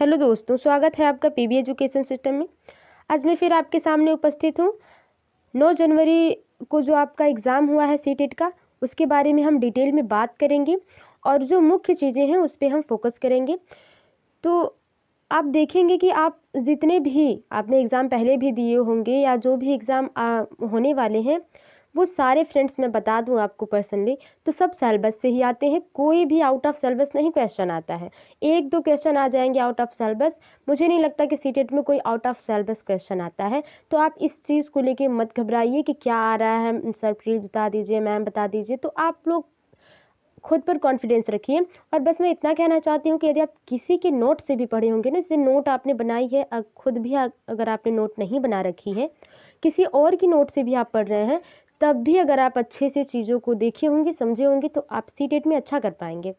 Hello दोस्तों, स्वागत है आपका पीबी एजुकेशन सिस्टम में। आज मैं फिर आपके सामने उपस्थित हूँ। 9 जनवरी को जो आपका एग्ज़ाम हुआ है सीटेट का, उसके बारे में हम डिटेल में बात करेंगे और जो मुख्य चीज़ें हैं उस पे हम फोकस करेंगे। तो आप देखेंगे कि आप जितने भी आपने एग्ज़ाम पहले भी दिए होंगे या जो भी एग्ज़ाम होने वाले हैं, वो सारे फ्रेंड्स मैं बता दूं आपको पर्सनली, तो सब सिलेबस से ही आते हैं। कोई भी आउट ऑफ सिलेबस नहीं क्वेश्चन आता है। 1-2 क्वेश्चन आ जाएंगे आउट ऑफ सिलेबस। मुझे नहीं लगता कि सीटेट में कोई आउट ऑफ सिलेबस क्वेश्चन आता है। तो आप इस चीज़ को लेके मत घबराइए कि क्या आ रहा है, सर प्लीज़ बता दीजिए, मैम बता दीजिए। तो आप लोग खुद पर कॉन्फिडेंस रखिए। और बस मैं इतना कहना चाहती हूँ कि यदि आप किसी के नोट से भी पढ़े होंगे ना, जैसे नोट आपने बनाई है, खुद भी अगर आपने नोट नहीं बना रखी है, किसी और की नोट से भी आप पढ़ रहे हैं, तब भी अगर आप अच्छे से चीज़ों को देखे होंगे, समझे होंगे, तो आप सीटेट में अच्छा कर पाएंगे।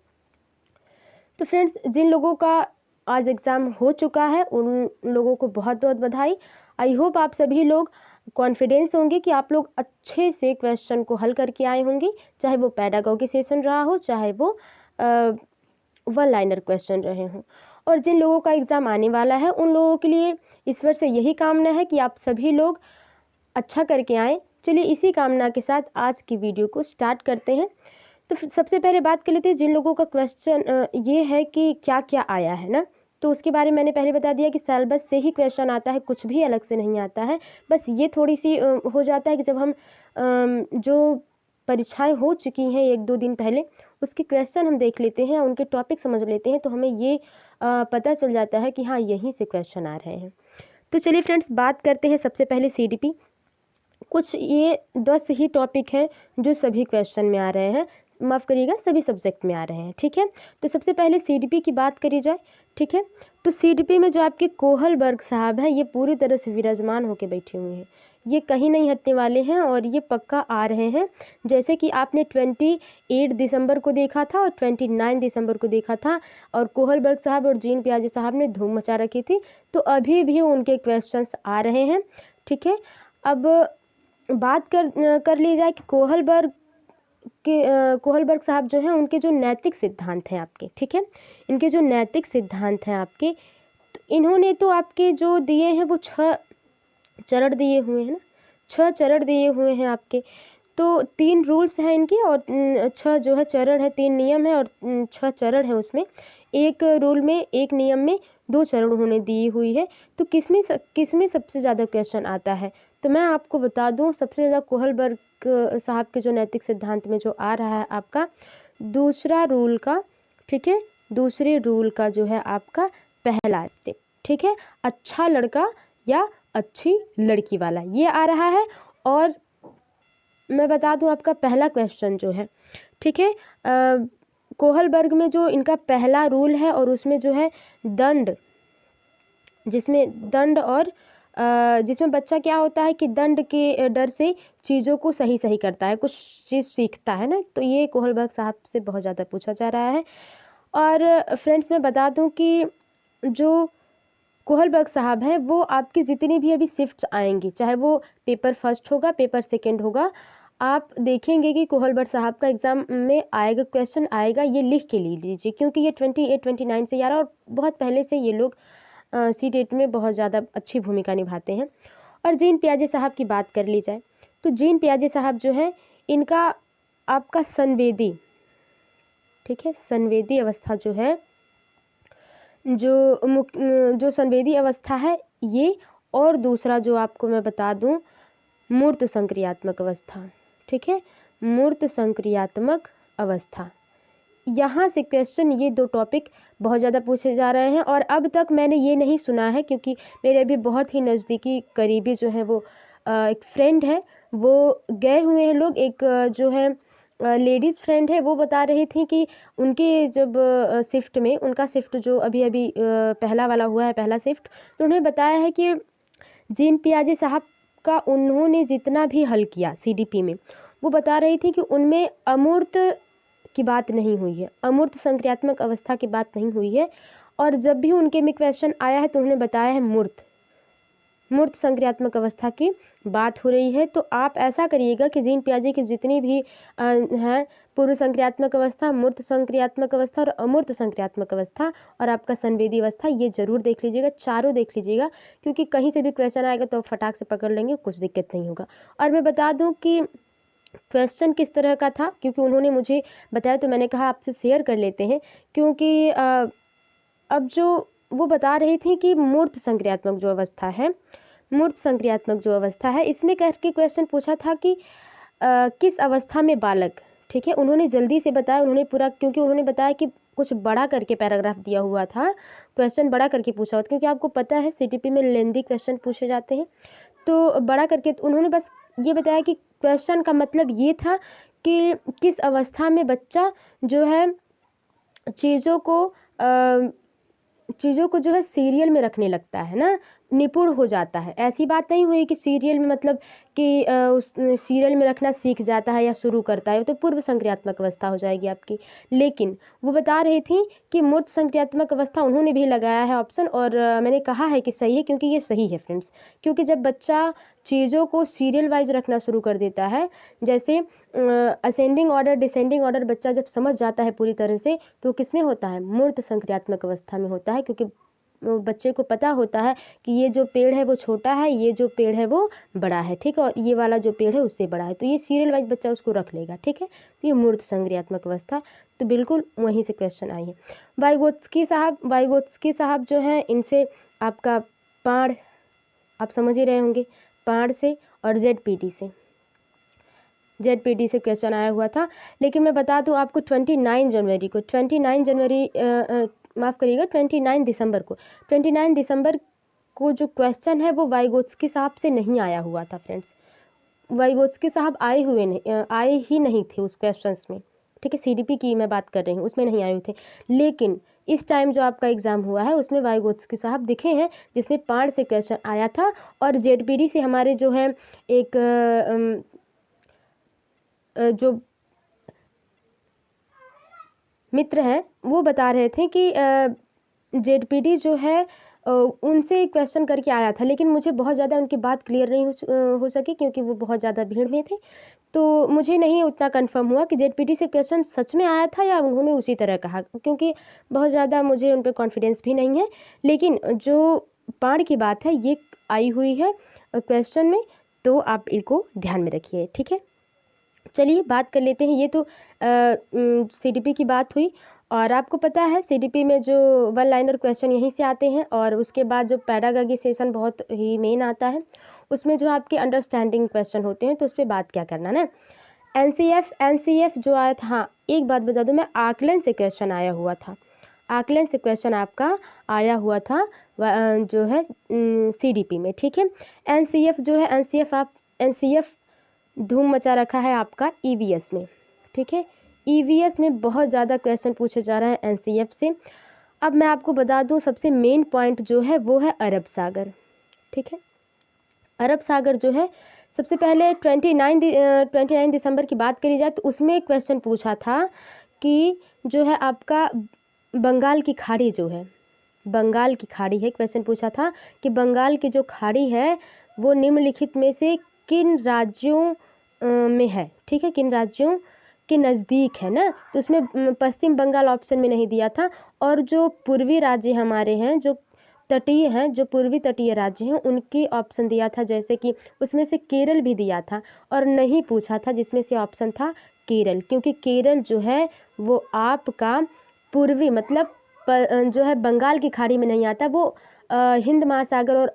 तो फ्रेंड्स, जिन लोगों का आज एग्ज़ाम हो चुका है उन लोगों को बहुत बहुत बधाई। आई होप आप सभी लोग कॉन्फिडेंस होंगे कि आप लोग अच्छे से क्वेश्चन को हल करके आए होंगे, चाहे वो पेडागॉजी सेशन रहा हो, चाहे वो वन लाइनर क्वेश्चन रहे हों। और जिन लोगों का एग्ज़ाम आने वाला है उन लोगों के लिए ईश्वर से यही कामना है कि आप सभी लोग अच्छा करके आएँ। चलिए इसी कामना के साथ आज की वीडियो को स्टार्ट करते हैं। तो सबसे पहले बात कर लेते हैं जिन लोगों का क्वेश्चन ये है कि क्या क्या आया है ना, तो उसके बारे में मैंने पहले बता दिया कि सिलेबस से ही क्वेश्चन आता है, कुछ भी अलग से नहीं आता है। बस ये थोड़ी सी हो जाता है कि जब हम जो परीक्षाएं हो चुकी हैं 1-2 दिन पहले, उसके क्वेश्चन हम देख लेते हैं, उनके टॉपिक समझ लेते हैं, तो हमें ये पता चल जाता है कि हाँ, यहीं से क्वेश्चन आ रहे हैं। तो चलिए फ्रेंड्स, बात करते हैं सबसे पहले सीडीपी। कुछ ये 10 ही टॉपिक हैं जो सभी क्वेश्चन में आ रहे हैं, माफ़ करिएगा सभी सब्जेक्ट में आ रहे हैं, ठीक है। तो सबसे पहले सीडीपी की बात करी जाए, ठीक है। तो सीडीपी में जो आपके कोहलबर्ग साहब हैं, ये पूरी तरह से विराजमान होकर बैठे हुए हैं। ये कहीं नहीं हटने वाले हैं और ये पक्का आ रहे हैं। जैसे कि आपने 28 दिसंबर को देखा था और 29 दिसंबर को देखा था, और कोहलबर्ग साहब और जीन पियाजे साहब ने धूम मचा रखी थी। तो अभी भी उनके क्वेश्चंस आ रहे हैं, ठीक है। अब बात कर ली जाए कि कोहलबर्ग साहब जो हैं, उनके जो नैतिक सिद्धांत हैं आपके, ठीक है, इनके जो नैतिक सिद्धांत हैं आपके, तो इन्होंने तो आपके जो दिए हैं वो 6 चरण दिए हुए हैं ना, 6 चरण दिए हुए हैं आपके। तो 3 रूल्स हैं इनके और 6 जो है चरण है, 3 नियम है और 6 चरण है उसमें। एक रूल में, एक नियम में 2 चरण उन्होंने दी हुई है। तो किसमें सबसे ज़्यादा क्वेश्चन आता है, तो मैं आपको बता दूं, सबसे ज़्यादा कोहलबर्ग साहब के जो नैतिक सिद्धांत में जो आ रहा है आपका दूसरा रूल का, ठीक है, दूसरे रूल का जो है आपका पहला स्टेप, ठीक है, अच्छा लड़का या अच्छी लड़की वाला, ये आ रहा है। और मैं बता दूं आपका पहला क्वेश्चन जो है, ठीक है, कोहलबर्ग में जो इनका पहला रूल है और उसमें जो है दंड, जिसमें दंड और जिसमें बच्चा क्या होता है कि दंड के डर से चीज़ों को सही सही करता है, कुछ चीज़ सीखता है ना, तो ये कोहलबर्ग साहब से बहुत ज़्यादा पूछा जा रहा है। और फ्रेंड्स, मैं बता दूं कि जो कोहलबर्ग साहब हैं, वो आपकी जितनी भी अभी शिफ्ट आएंगी, चाहे वो पेपर फर्स्ट होगा, पेपर सेकंड होगा, आप देखेंगे कि कोहलबर्ग साहब का एग्ज़ाम में आएगा, क्वेश्चन आएगा, ये लिख के ले लीजिए, क्योंकि ये 28-29 से आ रहा है और बहुत पहले से ये लोग सीटेट में बहुत ज़्यादा अच्छी भूमिका निभाते हैं। और जीन पियाजे साहब की बात कर ली जाए, तो जीन पियाजे साहब जो है, इनका आपका संवेदी, ठीक है, संवेदी अवस्था जो है, जो संवेदी अवस्था है ये, और दूसरा जो आपको मैं बता दूं, मूर्त संक्रियात्मक अवस्था, ठीक है, मूर्त संक्रियात्मक अवस्था। यहाँ से क्वेश्चन, ये 2 टॉपिक बहुत ज़्यादा पूछे जा रहे हैं। और अब तक मैंने ये नहीं सुना है, क्योंकि मेरे अभी बहुत ही नज़दीकी करीबी जो है वो एक फ्रेंड है, वो गए हुए हैं लोग, एक जो है लेडीज़ फ्रेंड है, वो बता रही थी कि उनके जब शिफ्ट में, उनका शिफ्ट जो अभी अभी पहला वाला हुआ है, पहला शिफ्ट, तो उन्हें बताया है कि जीन पियाजे साहब का उन्होंने जितना भी हल किया सीडीपी में, वो बता रही थी कि उनमें अमूर्त की बात नहीं हुई है, अमूर्त संक्रियात्मक अवस्था की बात नहीं हुई है। और जब भी उनके में क्वेश्चन आया है तो उन्होंने बताया है मूर्त, मूर्त संक्रियात्मक अवस्था की बात हो रही है। तो आप ऐसा करिएगा कि जीन पियाजे की जितनी भी हैं पूर्व संक्रियात्मक अवस्था, मूर्त संक्रियात्मक अवस्था और अमूर्त संक्रियात्मक अवस्था और आपका संवेदी अवस्था, ये जरूर देख लीजिएगा, चारों देख लीजिएगा, क्योंकि कहीं से भी क्वेश्चन आएगा तो फटाक से पकड़ लेंगे, कुछ दिक्कत नहीं होगा। और मैं बता दूं कि क्वेश्चन किस तरह का था, क्योंकि उन्होंने मुझे बताया तो मैंने कहा आपसे शेयर कर लेते हैं, क्योंकि अब जो वो बता रही थी कि मूर्त संक्रियात्मक जो अवस्था है, मूर्त संक्रियात्मक जो अवस्था है, इसमें करके क्वेश्चन पूछा था कि किस अवस्था में बालक, ठीक है, उन्होंने जल्दी से बताया, उन्होंने पूरा, क्योंकि उन्होंने बताया कि कुछ बड़ा करके पैराग्राफ दिया हुआ था, क्वेश्चन बड़ा करके पूछा हुआ था, क्योंकि आपको पता है सीटीपी में लेंदी क्वेश्चन पूछे जाते हैं, तो बड़ा करके उन्होंने बस ये बताया कि क्वेश्चन का मतलब ये था कि किस अवस्था में बच्चा जो है चीज़ों को जो है सीरियल में रखने लगता है ना, निपुण हो जाता है। ऐसी बात नहीं हुई कि सीरियल में मतलब कि उस सीरियल में रखना सीख जाता है या शुरू करता है, तो पूर्व संक्रियात्मक अवस्था हो जाएगी आपकी। लेकिन वो बता रही थी कि मूर्त संक्रियात्मक अवस्था उन्होंने भी लगाया है ऑप्शन, और मैंने कहा है कि सही है, क्योंकि ये सही है फ्रेंड्स, क्योंकि जब बच्चा चीज़ों को सीरियल वाइज रखना शुरू कर देता है, जैसे असेंडिंग ऑर्डर डिसेंडिंग ऑर्डर बच्चा जब समझ जाता है पूरी तरह से, तो किसमें होता है, मूर्त संक्रियात्मक अवस्था में होता है, क्योंकि बच्चे को पता होता है कि ये जो पेड़ है वो छोटा है, ये जो पेड़ है वो बड़ा है, ठीक है, और ये वाला जो पेड़ है उससे बड़ा है, तो ये सीरियल वाइज बच्चा उसको रख लेगा, ठीक है, तो ये मूर्त संक्रियात्मक अवस्था, तो बिल्कुल वहीं से क्वेश्चन आई है। वाइगोत्स्की साहब जो हैं, इनसे आपका पाड़, आप समझ ही रहे होंगे, पाड़ से और जेडपीटी से क्वेश्चन आया हुआ था। लेकिन मैं बता दूं आपको 29 दिसंबर को जो क्वेश्चन है वो वाइगोत्स्की साहब से नहीं आया हुआ था फ्रेंड्स। वाइगोत्स्की साहब आए ही नहीं थे उस क्वेश्चंस में, ठीक है, सीडीपी की मैं बात कर रही हूँ, उसमें नहीं आए हुए थे। लेकिन इस टाइम जो आपका एग्ज़ाम हुआ है उसमें वाइगोत्स्की साहब दिखे हैं, जिसमें पाड़ से क्वेश्चन आया था, और जेडपीडी से हमारे जो है एक जो मित्र हैं वो बता रहे थे कि जेडपीडी जो है उनसे क्वेश्चन करके आया था, लेकिन मुझे बहुत ज़्यादा उनकी बात क्लियर नहीं हो सकी, क्योंकि वो बहुत ज़्यादा भीड़ में थे, तो मुझे नहीं उतना कंफर्म हुआ कि जेडपीटी से क्वेश्चन सच में आया था या उन्होंने उसी तरह कहा, क्योंकि बहुत ज़्यादा मुझे उन पर कॉन्फिडेंस भी नहीं है। लेकिन जो पाड़ की बात है ये आई हुई है क्वेश्चन में, तो आप इनको ध्यान में रखिए, ठीक है। चलिए बात कर लेते हैं, ये तो सीडीपी की बात हुई, और आपको पता है सीडीपी में जो वन लाइनर क्वेश्चन यहीं से आते हैं, और उसके बाद जो पैडागॉजी सेशन बहुत ही मेन आता है, उसमें जो आपके अंडरस्टैंडिंग क्वेश्चन होते हैं, तो उस पर बात क्या करना ना। एनसीएफ जो आया था, हाँ एक बात बता दूं मैं, आकलन से क्वेश्चन आया हुआ था, आकलन से क्वेश्चन आपका आया हुआ था जो है सीडीपी में, ठीक है। एनसीएफ जो है, एनसीएफ धूम मचा रखा है आपका ईवीएस में, ठीक है, ईवीएस में बहुत ज़्यादा क्वेश्चन पूछे जा रहे हैं एनसीएफ से। अब मैं आपको बता दूं सबसे मेन पॉइंट जो है वो है अरब सागर, ठीक है। अरब सागर जो है, सबसे पहले 29 दिसंबर की बात करी जाए तो उसमें एक क्वेश्चन पूछा था कि जो है आपका बंगाल की खाड़ी जो है, बंगाल की खाड़ी है, क्वेश्चन पूछा था कि बंगाल की जो खाड़ी है वो निम्नलिखित में से किन राज्यों में है, ठीक है, किन राज्यों के नज़दीक है ना, तो उसमें पश्चिम बंगाल ऑप्शन में नहीं दिया था, और जो पूर्वी राज्य हमारे हैं, जो तटीय हैं, जो पूर्वी तटीय राज्य हैं, उनकी ऑप्शन दिया था, जैसे कि उसमें से केरल भी दिया था, और नहीं पूछा था जिसमें से ऑप्शन था केरल, क्योंकि केरल जो है वो आपका पूर्वी मतलब जो है बंगाल की खाड़ी में नहीं आता, वो हिंद महासागर और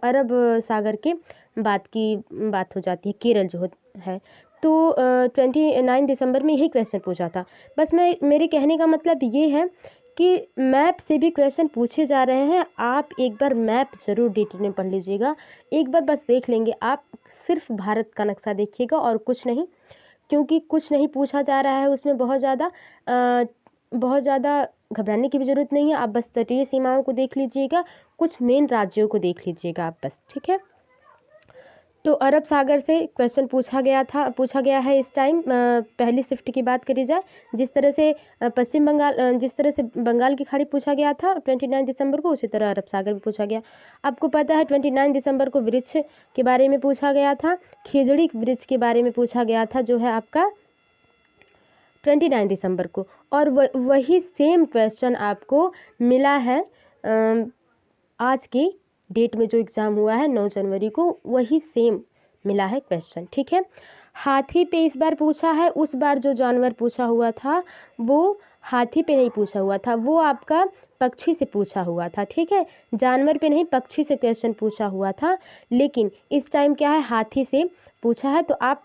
अरब सागर के बात हो जाती है, केरल जो है। तो 29 दिसंबर में यही क्वेश्चन पूछा था। बस मेरे कहने का मतलब ये है कि मैप से भी क्वेश्चन पूछे जा रहे हैं, आप एक बार मैप ज़रूर डिटेल में पढ़ लीजिएगा, एक बार बस देख लेंगे आप, सिर्फ भारत का नक्शा देखिएगा और कुछ नहीं, क्योंकि कुछ नहीं पूछा जा रहा है उसमें बहुत ज़्यादा घबराने की भी ज़रूरत नहीं है, आप बस तटीय सीमाओं को देख लीजिएगा, कुछ मेन राज्यों को देख लीजिएगा आप बस, ठीक है। तो अरब सागर से क्वेश्चन पूछा गया है इस टाइम। पहली शिफ्ट की बात करी जाए, जिस तरह से पश्चिम बंगाल जिस तरह से बंगाल की खाड़ी पूछा गया था 29 दिसंबर को, उसी तरह अरब सागर में पूछा गया। आपको पता है 29 दिसंबर को वृक्ष के बारे में पूछा गया था, खिजड़ी वृक्ष के बारे में पूछा गया था, जो है आपका 29 दिसंबर को। और वही सेम क्वेश्चन आपको मिला है आज की डेट में जो एग्ज़ाम हुआ है 9 जनवरी को, वही सेम मिला है क्वेश्चन। ठीक है, हाथी पे इस बार पूछा है, उस बार जो जानवर पूछा हुआ था वो हाथी पे नहीं पूछा हुआ था, वो आपका पक्षी से पूछा हुआ था। ठीक है, जानवर पे नहीं, पक्षी से क्वेश्चन पूछा हुआ था। लेकिन इस टाइम क्या है, हाथी से पूछा है। तो आप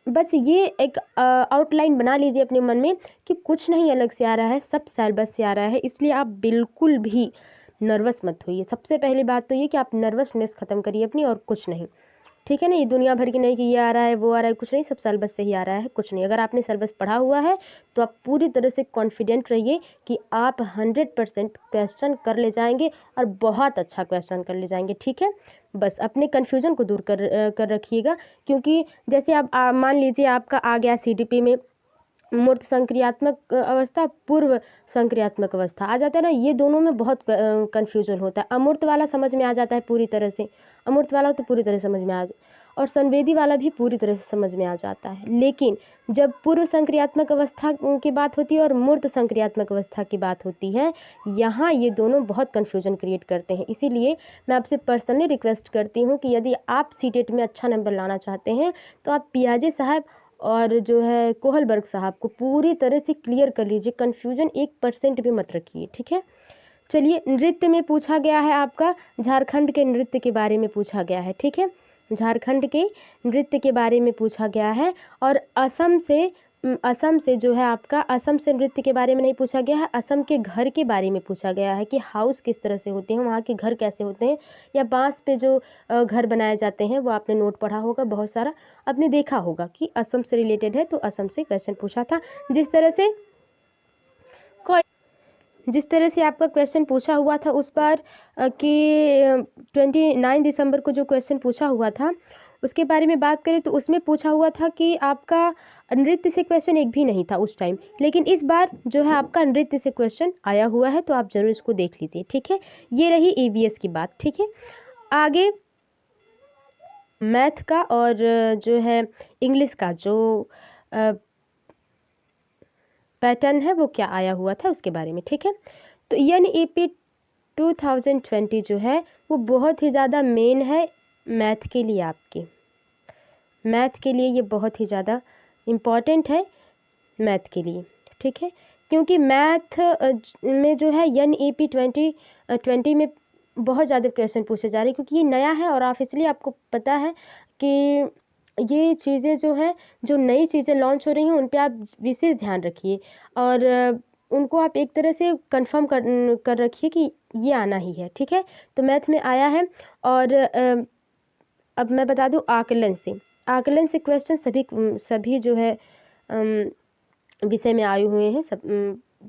बस ये एक आउटलाइन बना लीजिए अपने मन में कि कुछ नहीं अलग से आ रहा है, सब सिलेबस से आ रहा है, इसलिए आप बिल्कुल भी नर्वस मत होइए। सबसे पहली बात तो ये कि आप नर्वसनेस ख़त्म करिए अपनी, और कुछ नहीं। ठीक है ना, ये दुनिया भर की नहीं कि ये आ रहा है वो आ रहा है, कुछ नहीं, सब सिलेबस से ही आ रहा है, कुछ नहीं। अगर आपने सिलेबस पढ़ा हुआ है तो आप पूरी तरह से कॉन्फिडेंट रहिए कि आप 100% क्वेश्चन कर ले जाएंगे, और बहुत अच्छा क्वेश्चन कर ले जाएंगे। ठीक है, बस अपने कन्फ्यूज़न को दूर कर रखिएगा। क्योंकि जैसे आप मान लीजिए आपका आ गया CDP में मूर्त संक्रियात्मक अवस्था, पूर्व संक्रियात्मक अवस्था आ जाता है ना, ये दोनों में बहुत कन्फ्यूजन होता है। अमूर्त वाला समझ में आ जाता है पूरी तरह से, अमूर्त वाला तो पूरी तरह समझ में आ, और संवेदी वाला भी पूरी तरह से समझ में आ जाता है। लेकिन जब पूर्व संक्रियात्मक अवस्था की बात होती है और मूर्त संक्रियात्मक अवस्था की बात होती है, यहाँ ये दोनों बहुत कन्फ्यूजन क्रिएट करते हैं। इसीलिए मैं आपसे पर्सनली रिक्वेस्ट करती हूँ कि यदि आप सीटेट में अच्छा नंबर लाना चाहते हैं तो आप पियाजे साहब और जो है कोहलबर्ग साहब को पूरी तरह से क्लियर कर लीजिए, कन्फ्यूजन 1% भी मत रखिए। ठीक है, चलिए, नृत्य में पूछा गया है आपका, झारखंड के नृत्य के बारे में पूछा गया है। ठीक है, झारखंड के नृत्य के बारे में पूछा गया है। और असम से जो है आपका, असम से नृत्य के बारे में नहीं पूछा गया है, असम के घर के बारे में पूछा गया है कि हाउस किस तरह से होते हैं, वहाँ के घर कैसे होते हैं, या बांस पे जो घर बनाए जाते हैं, वो आपने नोट पढ़ा होगा, बहुत सारा आपने देखा होगा कि असम से रिलेटेड है, तो असम से क्वेश्चन पूछा था। जिस तरह से आपका क्वेश्चन पूछा हुआ था उस बार कि 29 दिसंबर को जो क्वेश्चन पूछा हुआ था उसके बारे में बात करें तो उसमें पूछा हुआ था कि आपका नृत्य से क्वेश्चन एक भी नहीं था उस टाइम। लेकिन इस बार जो है आपका नृत्य से क्वेश्चन आया हुआ है, तो आप ज़रूर इसको देख लीजिए। ठीक है, ये रही EVS की बात। ठीक है, आगे मैथ का और जो है इंग्लिश का जो पैटर्न है वो क्या आया हुआ था उसके बारे में। ठीक है, तो NEP 2020 जो है वो बहुत ही ज़्यादा मेन है मैथ के लिए, आपके मैथ के लिए ये बहुत ही ज़्यादा इम्पॉर्टेंट है मैथ के लिए। ठीक है, क्योंकि मैथ में जो है NEP 2020 में बहुत ज़्यादा क्वेश्चन पूछे जा रहे हैं, क्योंकि ये नया है और आप इसलिए आपको पता है कि ये चीज़ें जो हैं, जो नई चीज़ें लॉन्च हो रही हैं उन पे आप विशेष ध्यान रखिए, और उनको आप एक तरह से कंफर्म कर रखिए कि ये आना ही है। ठीक है, तो मैथ में आया है। और अब मैं बता दूं, आकलन से क्वेश्चन सभी जो है विषय में आए हुए हैं। सब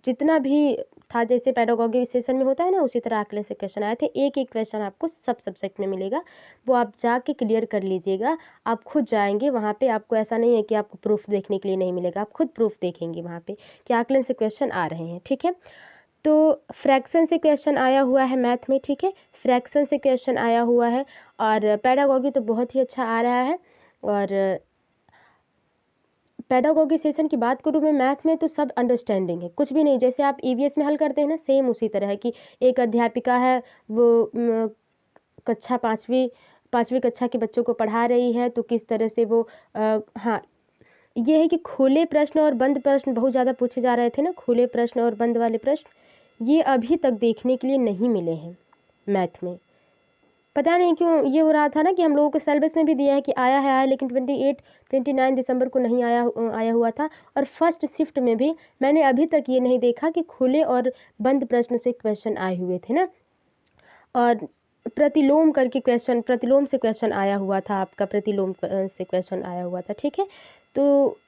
जितना भी था, जैसे पेडागॉजी सेशन में होता है ना, उसी तरह आकलन से क्वेश्चन आए थे। एक एक क्वेश्चन आपको सब सब्जेक्ट में मिलेगा, वो आप जाके क्लियर कर लीजिएगा। आप खुद जाएंगे वहाँ पे, आपको ऐसा नहीं है कि आपको प्रूफ देखने के लिए नहीं मिलेगा, आप खुद प्रूफ देखेंगे वहाँ पे कि आकलन से क्वेश्चन आ रहे हैं। ठीक है, तो फ्रैक्शन से क्वेश्चन आया हुआ है मैथ में। ठीक है, फ्रैक्शन से क्वेश्चन आया हुआ है, और पेडागॉजी तो बहुत ही अच्छा आ रहा है। और पेडागॉजी सेशन की बात करूँ मैं, मैथ में तो सब अंडरस्टैंडिंग है, कुछ भी नहीं। जैसे आप EVS में हल करते हैं ना, सेम उसी तरह है कि एक अध्यापिका है, वो कक्षा पाँचवीं कक्षा के बच्चों को पढ़ा रही है, तो किस तरह से वो हाँ, ये है कि खुले प्रश्न और बंद प्रश्न बहुत ज़्यादा पूछे जा रहे थे ना, खुले प्रश्न और बंद वाले प्रश्न, ये अभी तक देखने के लिए नहीं मिले हैं मैथ में। पता नहीं क्यों ये हो रहा था ना कि हम लोगों को सिलेबस में भी दिया है कि आया, लेकिन 29 दिसंबर को नहीं आया हुआ था। और फर्स्ट शिफ्ट में भी मैंने अभी तक ये नहीं देखा कि खुले और बंद प्रश्न से क्वेश्चन आए हुए थे ना। और प्रतिलोम से क्वेश्चन आया हुआ था, आपका प्रतिलोम से क्वेश्चन आया हुआ था। ठीक है, तो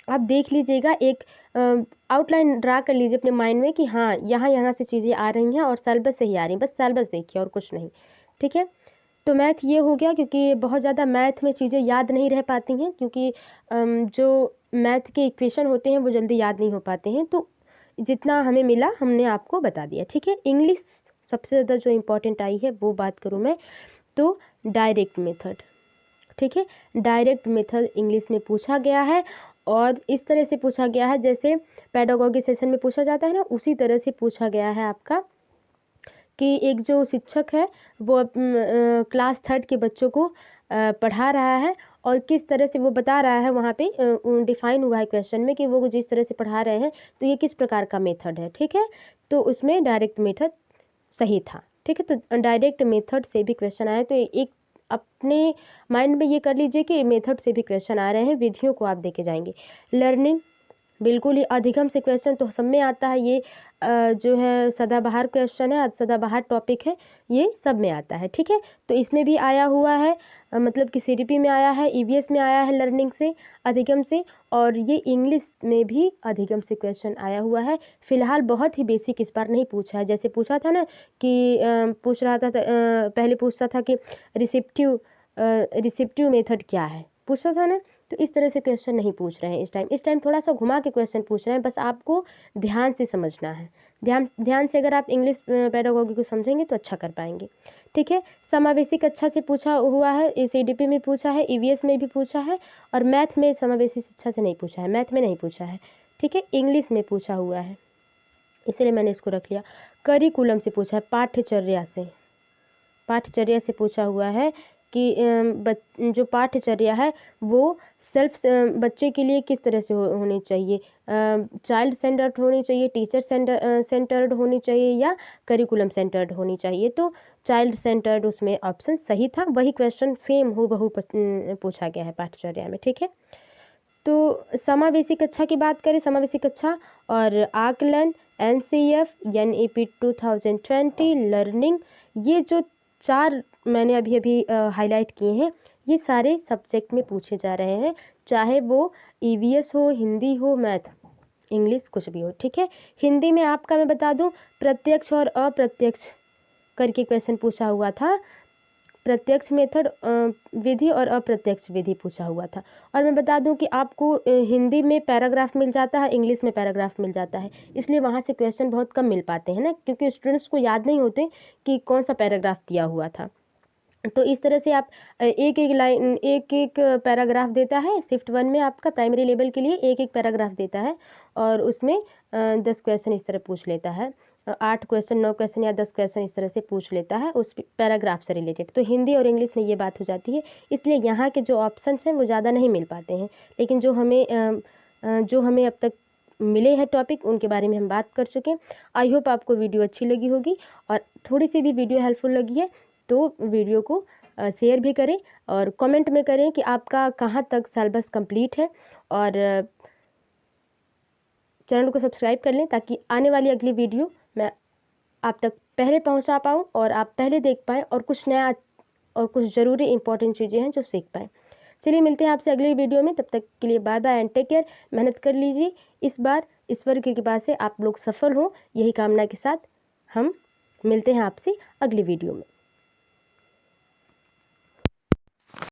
आप देख लीजिएगा, एक आउटलाइन ड्रा कर लीजिए अपने माइंड में कि हाँ, यहाँ से चीज़ें आ रही हैं और सिलेबस से ही आ रही हैं, बस सिलेबस देखिए और कुछ नहीं। ठीक है, तो मैथ ये हो गया, क्योंकि बहुत ज़्यादा मैथ में चीज़ें याद नहीं रह पाती हैं, क्योंकि जो मैथ के इक्वेशन होते हैं वो जल्दी याद नहीं हो पाते हैं। तो जितना हमें मिला हमने आपको बता दिया, ठीक है। इंग्लिश सबसे ज़्यादा जो इम्पोर्टेंट आई है वो बात करूँ मैं, तो डायरेक्ट मेथड, ठीक है। डायरेक्ट मेथड इंग्लिश में पूछा गया है, और इस तरह से पूछा गया है जैसे पेडागोगी सेशन में पूछा जाता है ना, उसी तरह से पूछा गया है आपका, कि एक जो शिक्षक है वो क्लास 3 के बच्चों को पढ़ा रहा है, और किस तरह से वो बता रहा है, वहाँ पे डिफाइन हुआ है क्वेश्चन में कि वो जिस तरह से पढ़ा रहे हैं तो ये किस प्रकार का मेथड है, ठीक है। तो उसमें डायरेक्ट मेथड सही था, ठीक है। तो डायरेक्ट मेथड से भी क्वेश्चन आए, तो एक अपने माइंड में ये कर लीजिए कि मेथड से भी क्वेश्चन आ रहे हैं, विधियों को आप देके जाएंगे। लर्निंग, बिल्कुल ही अधिगम से क्वेश्चन तो सब में आता है, ये जो है सदाबहार क्वेश्चन है, सदाबहार टॉपिक है, ये सब में आता है, ठीक है। तो इसमें भी आया हुआ है, मतलब कि सीडीपी में आया है, ईवीएस में आया है लर्निंग से, अधिगम से, और ये इंग्लिश में भी अधिगम से क्वेश्चन आया हुआ है। फिलहाल बहुत ही बेसिक इस बार नहीं पूछा है, जैसे पूछा था ना कि पूछ रहा था, पहले पूछता था कि रिसिप्टिव मेथड क्या है, पूछा था ना। तो इस तरह से क्वेश्चन नहीं पूछ रहे हैं इस टाइम थोड़ा सा घुमा के क्वेश्चन पूछ रहे हैं, बस आपको ध्यान से समझना है। ध्यान से अगर आप इंग्लिश पेडागोगी को समझेंगे तो अच्छा कर पाएंगे, ठीक है। समावेशी कक्षा से पूछा हुआ है, सीडीपी में पूछा है, ईवीएस में भी पूछा है, और मैथ में समावेशी शिक्षा से नहीं पूछा है, मैथ में नहीं पूछा है, ठीक है। इंग्लिश में पूछा हुआ है, इसलिए मैंने इसको रख लिया। करिकुलम से पूछा है, पाठ्यचर्या से पूछा हुआ है कि जो पाठ्यचर्या है वो बच्चे के लिए किस तरह से होनी चाहिए, चाइल्ड सेंटर्ड होनी चाहिए, टीचर सेंटर्ड होनी चाहिए, या करिकुलम सेंटर्ड होनी चाहिए। तो चाइल्ड सेंटर्ड उसमें ऑप्शन सही था, वही क्वेश्चन सेम हूबहू पूछा गया है पाठ्यचर्या में, ठीक है। तो समावेशी कक्षा की बात करें, समावेशी कक्षा और आकलन, एनसीएफ, एनईपी 2020, लर्निंग, ये जो 4 मैंने अभी हाईलाइट किए हैं, ये सारे सब्जेक्ट में पूछे जा रहे हैं, चाहे वो ईवीएस हो, हिंदी हो, मैथ, इंग्लिश, कुछ भी हो, ठीक है। हिंदी में आपका मैं बता दूं, प्रत्यक्ष और अप्रत्यक्ष करके क्वेश्चन पूछा हुआ था, प्रत्यक्ष मेथड विधि और अप्रत्यक्ष विधि पूछा हुआ था। और मैं बता दूं कि आपको हिंदी में पैराग्राफ मिल जाता है, इंग्लिश में पैराग्राफ मिल जाता है, इसलिए वहाँ से क्वेश्चन बहुत कम मिल पाते हैं ना, क्योंकि स्टूडेंट्स को याद नहीं होते कि कौन सा पैराग्राफ दिया हुआ था। तो इस तरह से आप एक एक लाइन, एक एक पैराग्राफ देता है, शिफ्ट 1 में आपका प्राइमरी लेवल के लिए एक एक पैराग्राफ देता है, और उसमें 10 क्वेश्चन इस तरह पूछ लेता है, 8 क्वेश्चन, 9 क्वेश्चन या 10 क्वेश्चन इस तरह से पूछ लेता है उस पैराग्राफ से रिलेटेड। तो हिंदी और इंग्लिश में ये बात हो जाती है, इसलिए यहाँ के जो ऑप्शंस हैं वो ज़्यादा नहीं मिल पाते हैं, लेकिन जो हमें अब तक मिले हैं टॉपिक, उनके बारे में हम बात कर चुके हैं। आई होप आपको वीडियो अच्छी लगी होगी, और थोड़ी सी भी वीडियो हेल्पफुल लगी है तो वीडियो को शेयर भी करें, और कमेंट में करें कि आपका कहाँ तक सिलेबस कंप्लीट है, और चैनल को सब्सक्राइब कर लें ताकि आने वाली अगली वीडियो मैं आप तक पहले पहुंचा पाऊं, और आप पहले देख पाएँ, और कुछ नया और कुछ ज़रूरी इंपॉर्टेंट चीज़ें हैं जो सीख पाएँ। चलिए मिलते हैं आपसे अगली वीडियो में, तब तक के लिए bye bye and take care. मेहनत कर लीजिए, इस बार ईश्वर की कृपा से आप लोग सफल हों, यही कामना के साथ हम मिलते हैं आपसे अगली वीडियो में।